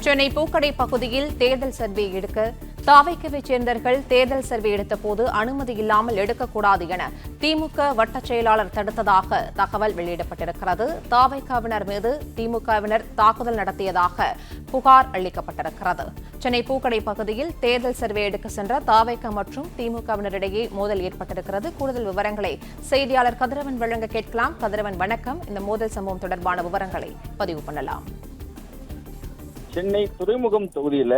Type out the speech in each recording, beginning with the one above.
சென்னை பூக்கடை பகுதியில் தேர்தல் சர்வே எடுக்க தாவைக்கவைச் சேர்ந்தவர்கள் தேர்தல் சர்வே எடுத்தபோது அனுமதி இல்லாமல் எடுக்கக்கூடாது என திமுக வட்டச் செயலாளர் தடுத்ததாக தகவல் வெளியிடப்பட்டிருக்கிறது. தாவைக்காவினர் மீது திமுகவினர் தாக்குதல் நடத்தியதாக புகார் அளிக்கப்பட்டிருக்கிறது. சென்னை பூக்கடை பகுதியில் தேர்தல் சர்வே எடுக்க சென்ற தாவைக்கா மற்றும் திமுகவினரிடையே மோதல் ஏற்பட்டிருக்கிறது. கூடுதல் விவரங்களை செய்தியாளர் கதிரவன் வழங்க கேட்கலாம். கதிரவன், வணக்கம். இந்த மோதல் சம்பவம் தொடர்பான விவரங்களை பதிவு பண்ணலாம். சென்னை துறைமுகம் தொகுதியில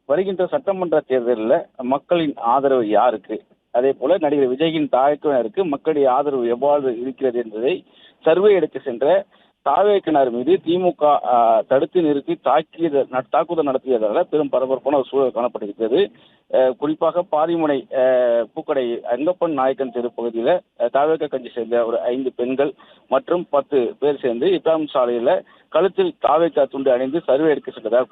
வருகின்ற சட்டமன்ற தேர்தலில் மக்களின் ஆதரவு யாருக்கு, அதே போல நடிகர் விஜயின் தாய்க்கினருக்கு மக்களுடைய ஆதரவு எவ்வாறு இருக்கிறது என்பதை சர்வே எடுக்க சென்ற தாவேக்கினார் மீது திமுக தடுத்து நிறுத்தி தாக்குதல் நடத்தியதாக பெரும் பரபரப்பான ஒரு சூழல் காணப்பட்டிருக்கிறது. குறிப்பாக பாரிமுனை பூக்கடை அங்கப்பன் நாயக்கன் தெரு பகுதியில் தாவேக்க கட்சி சேர்ந்த ஒரு 5 பெண்கள் மற்றும் 10 பேர் சேர்ந்து இப்ராஹிம் சாலையில கழுத்தில் தாவேக்கா துண்டு அணிந்து சர்வே எடுக்க சென்றதாக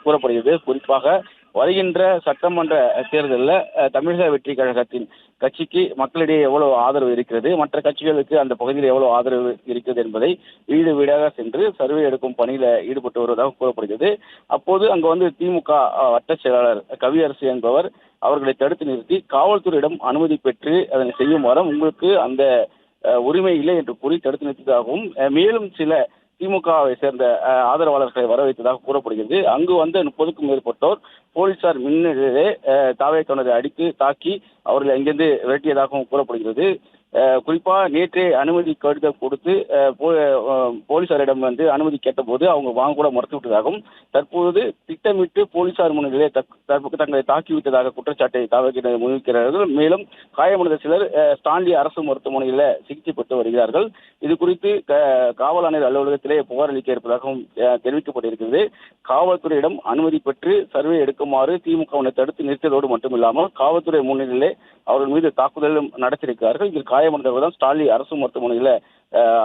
கூறப்படுகிறது. குறிப்பாக வருகின்ற சட்டமன்ற தேர்தலில் தமிழக வெற்றி கழகத்தின் கட்சிக்கு மக்களிடையே எவ்வளவு ஆதரவு இருக்கிறது, மற்ற கட்சிகளுக்கு அந்த பகுதியில் எவ்வளவு ஆதரவு இருக்கிறது என்பதை வீடு வீடாக சென்று சர்வே எடுக்கும் பணியில ஈடுபட்டு வருவதாக கூறப்படுகிறது. அப்போது அங்கு திமுக வட்ட செயலாளர் கவியரசு என்பவர் அவர்களை தடுத்து நிறுத்தி காவல்துறையிடம் அனுமதி பெற்று அதனை செய்யுமாறு உங்களுக்கு அந்த உரிமை இல்லை என்று கூறி தடுத்து நிறுத்தியதாகவும் மேலும் சில திமுகவை சேர்ந்த ஆதரவாளர்களை வரவைத்ததாக கூறப்படுகிறது. அங்கு வந்த 30க்கும் மேற்பட்டோர் போலீசார் முன்னிலையிலே தாவேக்காவை அடித்து தாக்கி அவர்களை அங்கிருந்து விரட்டியதாகவும் கூறப்படுகிறது. குறிப்பா நேற்றே அனுமதி கடிதம் கொடுத்து போலீசாரிடம் அனுமதி கேட்டபோது அவங்க வாங்க கூட மறுத்து விட்டதாகவும் தற்போது திட்டமிட்டு போலீசார் முன்னிலையிலே தங்களை தாக்கிவிட்டதாக குற்றச்சாட்டை தாவேக்கினர் முன்வைக்கிறார்கள். மேலும் காயமடைந்த சிலர் ஸ்டான்லி அரசு மருத்துவமனையில் சிகிச்சை பெற்று வருகிறார்கள். இது குறித்து காவல் ஆணையர் அலுவலகத்திலே புகார் அளிக்க இருப்பதாகவும் தெரிவிக்கப்பட்டிருக்கிறது. காவல்துறையிடம் அனுமதி பெற்று சர்வே எடுக்குமாறு திமுகவினை தடுத்து நிறுத்தியதோடு மட்டுமில்லாமல் காவல்துறை முன்னிலையிலே அவர்கள் மீது தாக்குதலும் நடத்தியிருக்கிறார்கள். இதில் காயமடைந்தவர்கள் ஸ்டான்லி அரசு மருத்துவமனையில்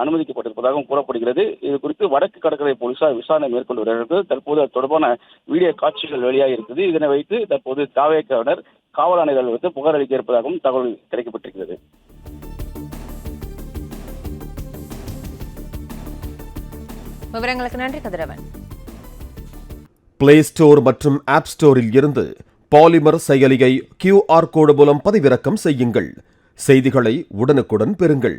அனுமதிக்கப்பட்டிருப்பதாகவும் கூறப்படுகிறது. இது குறித்து வடக்கு கடற்கரை போலீசார் விசாரணை மேற்கொண்டு வருகிறார்கள். தற்போது அது தொடர்பான வீடியோ காட்சிகள் வெளியாக இருக்குது. இதனை வைத்து தற்போது தாவேக்காவினர் காவல் ஆணையர்கள் புகார் அளிக்க இருப்பதாகவும் தகவல் கிடைக்கப்பட்டிருக்கிறது. விவரங்களுக்கு நன்றி கதிரவன். பிளே ஸ்டோர் மற்றும் ஆப் ஸ்டோரில் இருந்து பாலிமர் செயலியை QR கோடு மூலம் பதிவிறக்கம் செய்யுங்கள். செய்திகளை உடனுக்குடன் பெறுங்கள்.